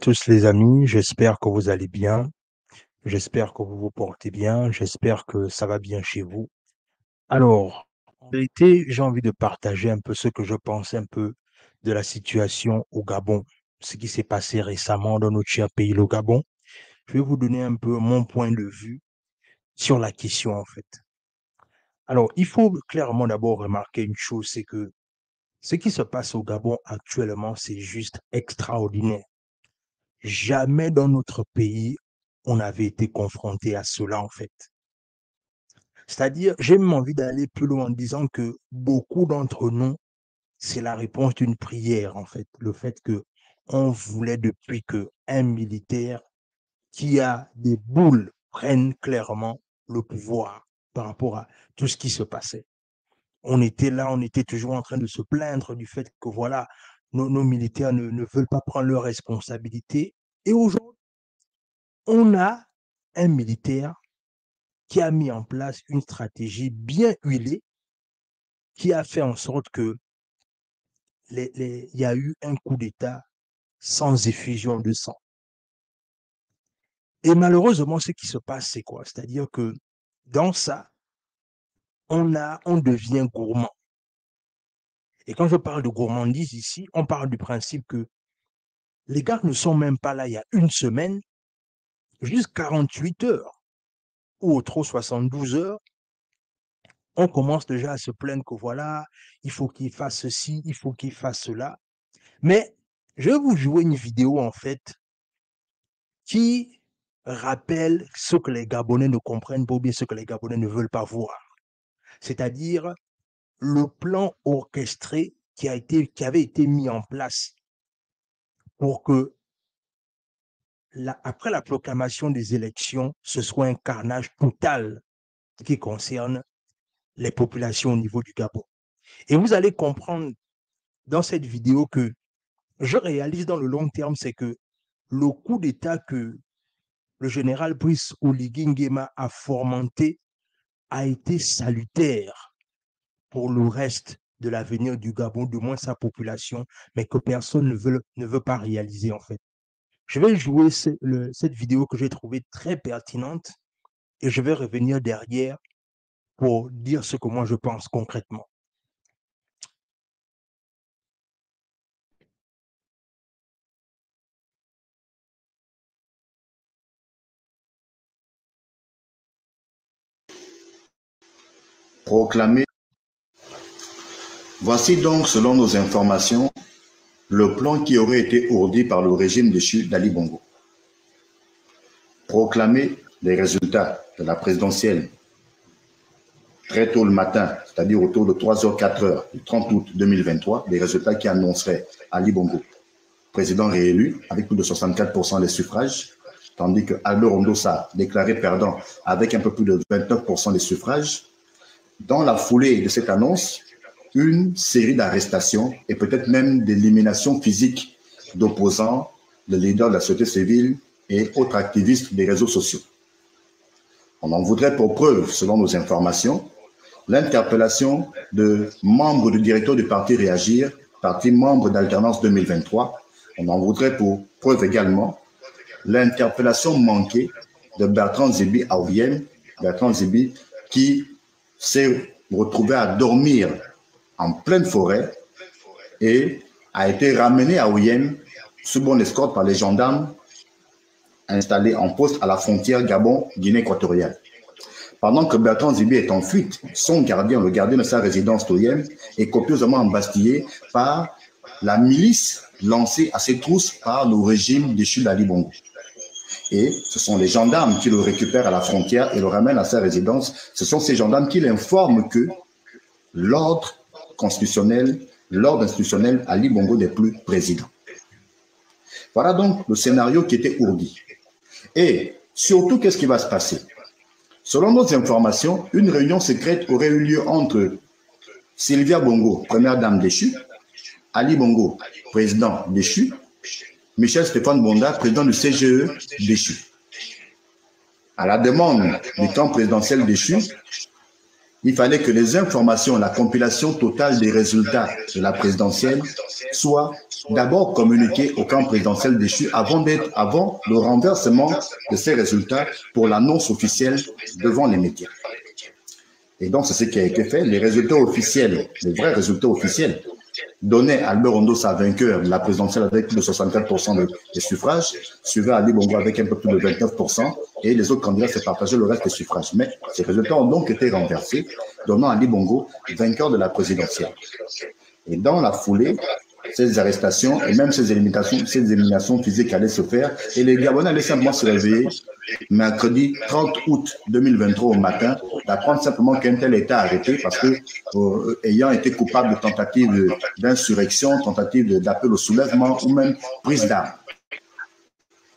Tous les amis, j'espère que vous allez bien, j'espère que vous vous portez bien, j'espère que ça va bien chez vous. Alors, en vérité, j'ai envie de partager un peu ce que je pense un peu de la situation au Gabon, ce qui s'est passé récemment dans notre cher pays, le Gabon. Je vais vous donner un peu mon point de vue sur la question en fait. Alors, il faut clairement d'abord remarquer une chose, c'est que ce qui se passe au Gabon actuellement, c'est juste extraordinaire. Jamais dans notre pays, on avait été confronté à cela, en fait. C'est-à-dire, j'ai même envie d'aller plus loin en disant que beaucoup d'entre nous, c'est la réponse d'une prière, en fait. Le fait que on voulait depuis que un militaire qui a des boules prenne clairement le pouvoir par rapport à tout ce qui se passait. On était là, on était toujours en train de se plaindre du fait que voilà, nos militaires ne veulent pas prendre leurs responsabilités. Et aujourd'hui, on a un militaire qui a mis en place une stratégie bien huilée qui a fait en sorte que il y a eu un coup d'État sans effusion de sang. Et malheureusement, ce qui se passe, c'est quoi? C'est-à-dire que dans ça, on devient gourmand. Et quand je parle de gourmandise ici, on parle du principe que les gars ne sont même pas là il y a une semaine, juste 48 heures ou au trop 72 heures, on commence déjà à se plaindre que voilà, il faut qu'il fasse ceci, il faut qu'il fasse cela. Mais je vais vous jouer une vidéo en fait qui rappelle ce que les Gabonais ne comprennent pas ou bien ce que les Gabonais ne veulent pas voir. C'est-à-dire le plan orchestré qui avait été mis en place pour que après la proclamation des élections, ce soit un carnage total qui concerne les populations au niveau du Gabon. Et vous allez comprendre dans cette vidéo que je réalise dans le long terme, c'est que le coup d'État que le général Brice Oligui Nguema a fomenté a été salutaire pour le reste de l'avenir du Gabon, de moins sa population, mais que personne ne veut pas réaliser en fait. Je vais jouer cette vidéo que j'ai trouvée très pertinente et je vais revenir derrière pour dire ce que moi je pense concrètement. Proclamé. Voici donc, selon nos informations, le plan qui aurait été ourdi par le régime déchu d'Ali Bongo. Proclamer les résultats de la présidentielle très tôt le matin, c'est-à-dire autour de 3h, 4h du 30 août 2023, des résultats qui annonceraient Ali Bongo, président réélu avec plus de 64% des suffrages, tandis que Albert Ondossa, déclaré perdant avec un peu plus de 29% des suffrages. Dans la foulée de cette annonce, une série d'arrestations et peut-être même d'éliminations physiques d'opposants, de leaders de la société civile et autres activistes des réseaux sociaux. On en voudrait pour preuve, selon nos informations, l'interpellation de membres du directoire du parti Réagir, parti membre d'Alternance 2023. On en voudrait pour preuve également l'interpellation manquée de Bertrand Zibi à Ouyen, Bertrand Zibi qui s'est retrouvé à dormir en pleine forêt et a été ramené à Ouyen sous bonne escorte par les gendarmes installés en poste à la frontière Gabon-Guinée équatoriale. Pendant que Bertrand Zibi est en fuite, son gardien, le gardien de sa résidence d'Ouyen, est copieusement embastillé par la milice lancée à ses trousses par le régime déchu d'Ali Bongo. Et ce sont les gendarmes qui le récupèrent à la frontière et le ramènent à sa résidence. Ce sont ces gendarmes qui l'informent que l'ordre constitutionnel, l'ordre institutionnel, Ali Bongo n'est plus président. Voilà donc le scénario qui était ourdi. Et surtout, qu'est-ce qui va se passer? Selon nos informations, une réunion secrète aurait eu lieu entre Sylvia Bongo, première dame déchue, Ali Bongo, président déchu, Michel Stéphane Bonda, président du CGE déchu. À la demande du camp présidentiel déchu, il fallait que les informations, la compilation totale des résultats de la présidentielle soit d'abord communiqué au camp présidentiel déchu avant le renversement de ces résultats pour l'annonce officielle devant les médias. Et donc, c'est ce qui a été fait. Les résultats officiels, les vrais résultats officiels, donnaient Albert Rondo sa vainqueur, la présidentielle avec plus de 64% des suffrages, suivi Ali Bongo avec un peu plus de 29%, et les autres candidats se partageaient le reste des suffrages. Mais ces résultats ont donc été renversés, donnant Ali Bongo vainqueur de la présidentielle. Et dans la foulée, ces arrestations et même ces éliminations physiques allaient se faire. Et les Gabonais allaient simplement se réveiller mercredi 30 août 2023 au matin, d'apprendre simplement qu'un tel était arrêté parce que, ayant été coupable de tentative d'insurrection, tentative d'appel au soulèvement ou même prise d'armes.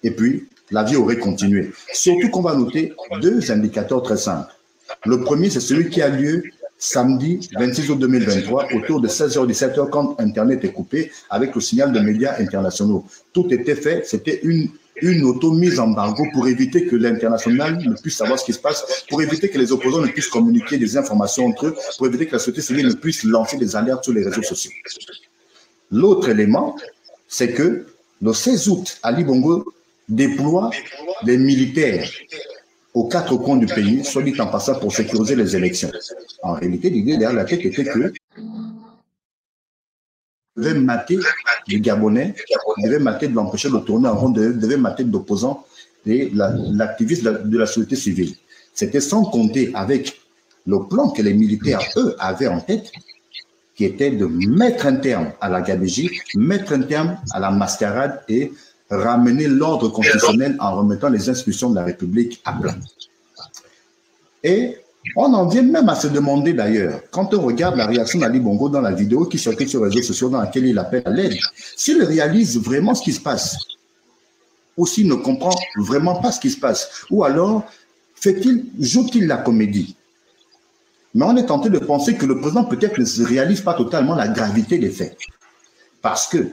Et puis, la vie aurait continué. Surtout qu'on va noter deux indicateurs très simples. Le premier, c'est celui qui a lieu samedi 26 août 2023, autour de 16h-17h, quand Internet est coupé, avec le signal de médias internationaux. Tout était fait, c'était une auto-mise en embargo pour éviter que l'international ne puisse savoir ce qui se passe, pour éviter que les opposants ne puissent communiquer des informations entre eux, pour éviter que la société civile ne puisse lancer des alertes sur les réseaux sociaux. L'autre élément, c'est que le 16 août, Ali Bongo déploie les militaires aux quatre coins du pays, soit dit en passant pour sécuriser les élections. En réalité, l'idée derrière la tête était que devait mater les Gabonais, devait mater de l'empêcher de tourner en rond, devait mater d'opposants et l'activisme de la société civile. C'était sans compter avec le plan que les militaires, eux, avaient en tête, qui était de mettre un terme à la gabegie, mettre un terme à la mascarade et ramener l'ordre constitutionnel en remettant les institutions de la République à plat. Et on en vient même à se demander d'ailleurs, quand on regarde la réaction d'Ali Bongo dans la vidéo qui circule sur les réseaux sociaux dans laquelle il appelle à l'aide, s'il réalise vraiment ce qui se passe, ou s'il ne comprend vraiment pas ce qui se passe, ou alors joue-t-il la comédie? Mais on est tenté de penser que le président peut-être ne réalise pas totalement la gravité des faits. Parce que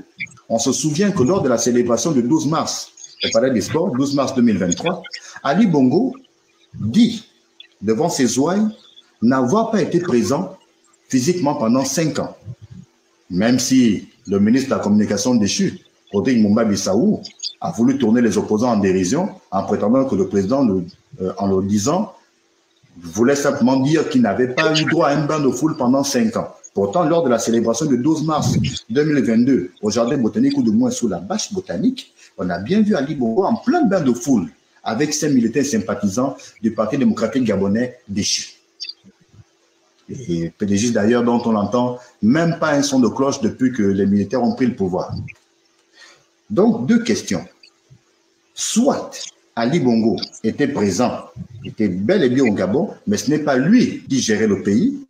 on se souvient que lors de la célébration du 12 mars, au Palais des Sports, 12 mars 2023, Ali Bongo dit devant ses ouailles n'avoir pas été présent physiquement pendant 5 ans. Même si le ministre de la Communication déchu, Rodrigue Mumba Bissaou, a voulu tourner les opposants en dérision en prétendant que le président, en le disant, voulait simplement dire qu'il n'avait pas eu droit à un bain de foule pendant 5 ans. Pourtant, lors de la célébration du 12 mars 2022 au Jardin botanique ou du moins sous la bâche botanique, on a bien vu Ali Bongo en plein bain de foule avec ses militaires sympathisants du Parti démocratique gabonais déchu. Et PDG d'ailleurs dont on n'entend même pas un son de cloche depuis que les militaires ont pris le pouvoir. Donc, deux questions. Soit Ali Bongo était présent, était bel et bien au Gabon, mais ce n'est pas lui qui gérait le pays.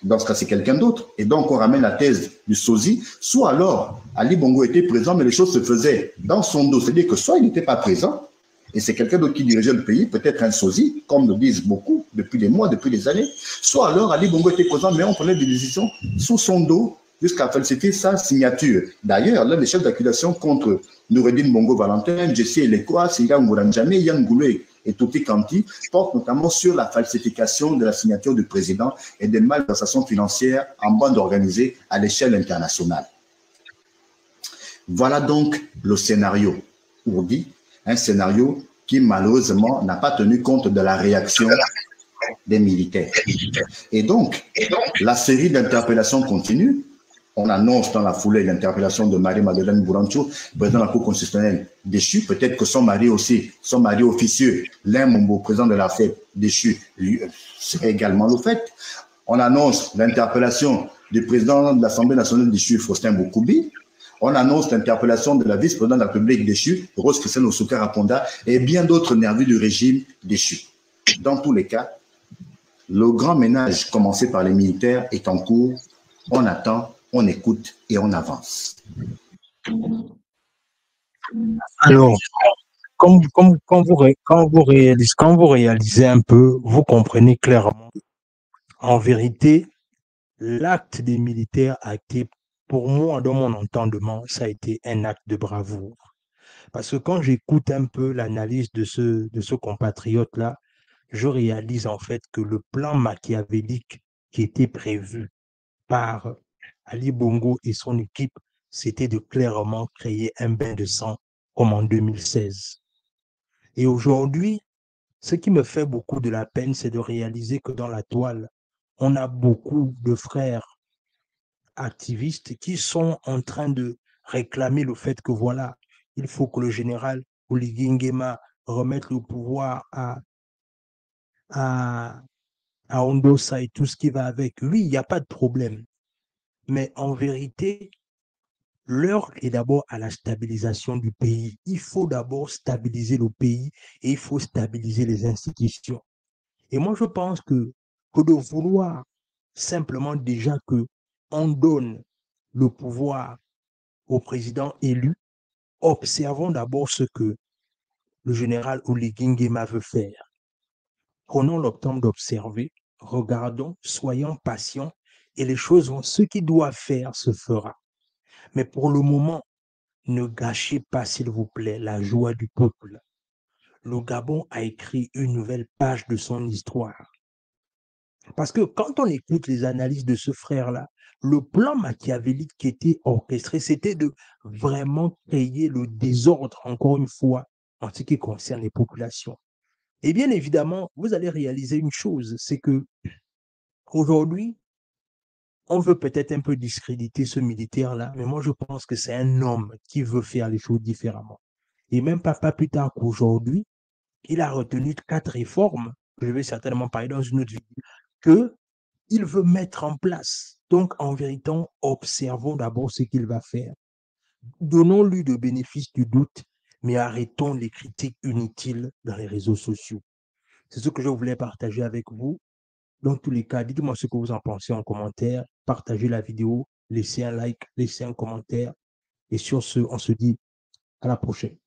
Dans ce cas, c'est quelqu'un d'autre. Et donc, on ramène la thèse du sosie. Soit alors, Ali Bongo était présent, mais les choses se faisaient dans son dos. C'est-à-dire que soit il n'était pas présent, et c'est quelqu'un d'autre qui dirigeait le pays, peut-être un sosie, comme le disent beaucoup depuis des mois, depuis des années. Soit alors, Ali Bongo était présent, mais on prenait des décisions sous son dos jusqu'à falsifier sa signature. D'ailleurs, l'un des chefs d'accusation contre Noureddine Bongo Valentin, Jesse Elekwa, Sira Ngouranjame, Yann Goulé et Touti Kanti portent notamment sur la falsification de la signature du président et des malversations financières en bande organisée à l'échelle internationale. Voilà donc le scénario ourdi, un scénario qui malheureusement n'a pas tenu compte de la réaction des militaires. Et donc, la série d'interpellations continue. On annonce dans la foulée l'interpellation de Marie-Madeleine Bourancho, président de la Cour constitutionnelle déchu. Peut-être que son mari aussi, son mari officieux, Alain Mombo, président de la FED déchu, lui, serait également le fait. On annonce l'interpellation du président de l'Assemblée nationale déchu, Faustin Boukoubi. On annonce l'interpellation de la vice-présidente de la République déchue, Rose Christiane Osuka Raponda, et bien d'autres nervis du régime déchu. Dans tous les cas, le grand ménage commencé par les militaires est en cours. On attend, on écoute et on avance. Alors, quand vous réalisez un peu, vous comprenez clairement. En vérité, l'acte des militaires a été, pour moi, dans mon entendement, ça a été un acte de bravoure. Parce que quand j'écoute un peu l'analyse de ce compatriote-là, je réalise en fait que le plan machiavélique qui était prévu par Ali Bongo et son équipe, c'était de clairement créer un bain de sang comme en 2016. Et aujourd'hui, ce qui me fait beaucoup de la peine, c'est de réaliser que dans la toile, on a beaucoup de frères activistes qui sont en train de réclamer le fait que voilà, il faut que le général Oligui Nguema remette le pouvoir à, à Ondosa et tout ce qui va avec. Oui, il n'y a pas de problème. Mais en vérité, l'heure est d'abord à la stabilisation du pays. Il faut d'abord stabiliser le pays et il faut stabiliser les institutions. Et moi, je pense que de vouloir simplement déjà que on donne le pouvoir au président élu, observons d'abord ce que le général Oligui Nguema veut faire. Prenons le temps d'observer, regardons, soyons patients et les choses vont, ce qu'il doit faire se fera. Mais pour le moment, ne gâchez pas, s'il vous plaît, la joie du peuple. Le Gabon a écrit une nouvelle page de son histoire. Parce que quand on écoute les analyses de ce frère-là, le plan machiavélique qui était orchestré, c'était de vraiment créer le désordre, encore une fois, en ce qui concerne les populations. Et bien évidemment, vous allez réaliser une chose, c'est que aujourd'hui, on veut peut-être un peu discréditer ce militaire-là, mais moi je pense que c'est un homme qui veut faire les choses différemment. Et même pas plus tard qu'aujourd'hui, il a retenu 4 réformes, que je vais certainement parler dans une autre vidéo, que il veut mettre en place. Donc, en vérité, observons d'abord ce qu'il va faire. Donnons-lui le bénéfice du doute, mais arrêtons les critiques inutiles dans les réseaux sociaux. C'est ce que je voulais partager avec vous. Dans tous les cas, dites-moi ce que vous en pensez en commentaire. Partagez la vidéo, laissez un like, laissez un commentaire. Et sur ce, on se dit à la prochaine.